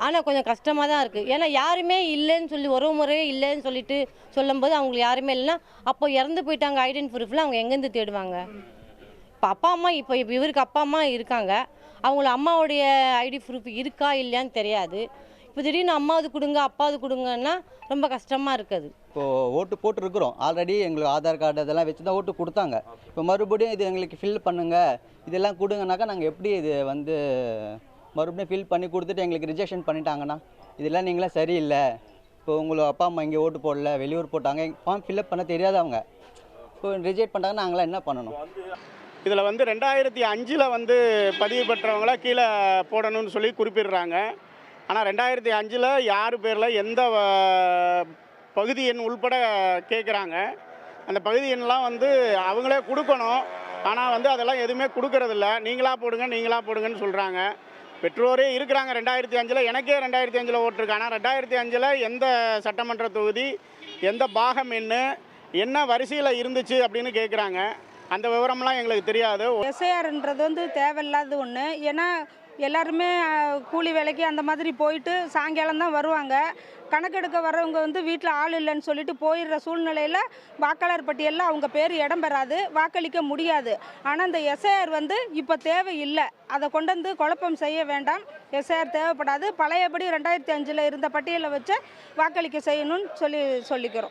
ஆனால் கொஞ்சம் கஷ்டமாக தான் இருக்குது. ஏன்னா யாருமே இல்லைன்னு சொல்லி உறவு முறையே இல்லைன்னு சொல்லிட்டு சொல்லும்போது அவங்களுக்கு யாருமே இல்லைன்னா அப்போ இறந்து போயிட்டாங்க ஐடென்டி ப்ரூஃப்லாம் அவங்க எங்கேருந்து தேடுவாங்க? இப்போ அப்பா அம்மா இப்போ இவருக்கு அப்பா அம்மா இருக்காங்க. அவங்கள அம்மாவுடைய ஐடி ப்ரூஃப் இருக்கா இல்லையான்னு தெரியாது. இப்போ திடீர்னு அம்மாவது கொடுங்க அப்பாவது கொடுங்கன்னா ரொம்ப கஷ்டமாக இருக்குது. இப்போது ஓட்டு போட்டுருக்குறோம். ஆல்ரெடி எங்களுக்கு ஆதார் கார்டு அதெல்லாம் வச்சு தான் ஓட்டு கொடுத்தாங்க. இப்போ மறுபடியும் இது எங்களுக்கு ஃபில் பண்ணுங்கள் இதெல்லாம் கொடுங்கனாக்கா நாங்கள் எப்படி இது வந்து மறுபடியும் ஃபில் பண்ணி கொடுத்துட்டு எங்களுக்கு ரிஜெக்ஷன் பண்ணிட்டாங்கன்னா இதெல்லாம் நீங்களாம் சரியில்லை. இப்போ உங்களுக்கு அப்பா அம்மா இங்கே ஓட்டு போடல வெளியூர் போட்டாங்க ஃபார்ம் ஃபில்அப் பண்ண தெரியாதவங்க இப்போ ரிஜெக்ட் பண்ணிட்டாங்கன்னா நாங்களாம் என்ன பண்ணணும்? இதில் வந்து 2005 பதிவு பெற்றவங்கள கீழே போடணும்னு சொல்லி குறிப்பிடுறாங்க. ஆனால் 2005 யார் பேரில் எந்த பகுதி எண் உள்பட கேட்குறாங்க. அந்த பகுதி எண்ணெலாம் அவங்களே கொடுக்கணும். ஆனால் அதெல்லாம் எதுவுமே கொடுக்கறதில்ல. நீங்களாக போடுங்கன்னு சொல்கிறாங்க. பெற்றோரே இருக்கிறாங்க 2005. எனக்கே 2005 ஓட்டிருக்கு. ஆனால் 2005 எந்த சட்டமன்ற தொகுதி எந்த பாகம் என்ன வரிசையில் இருந்துச்சு அப்படின்னு கேட்குறாங்க. அந்த விவரம்லாம் எங்களுக்கு தெரியாது. எஸ்ஐஆர்ன்றது தேவையில்லாத ஒன்று. ஏன்னா எல்லாருமே கூலி வேலைக்கு அந்த மாதிரி போயிட்டு சாயங்காலம் தான் வருவாங்க. கணக்கெடுக்க வர்றவங்க வீட்டில் ஆள் இல்லைன்னு சொல்லிட்டு போயிடுற சூழ்நிலையில் வாக்காளர் பட்டியலில் அவங்க பேர் இடம் பெறாது, வாக்களிக்க முடியாது. ஆனால் இந்த எஸ்ஐஆர் இப்போ தேவையில்லை. அதை கொண்டு குழப்பம் செய்ய வேண்டாம். எஸ்ஐஆர் தேவைப்படாது. பழையபடி 2005 இருந்த பட்டியலை வச்சு வாக்களிக்க செய்யணும்னு சொல்லிக்கிறோம்.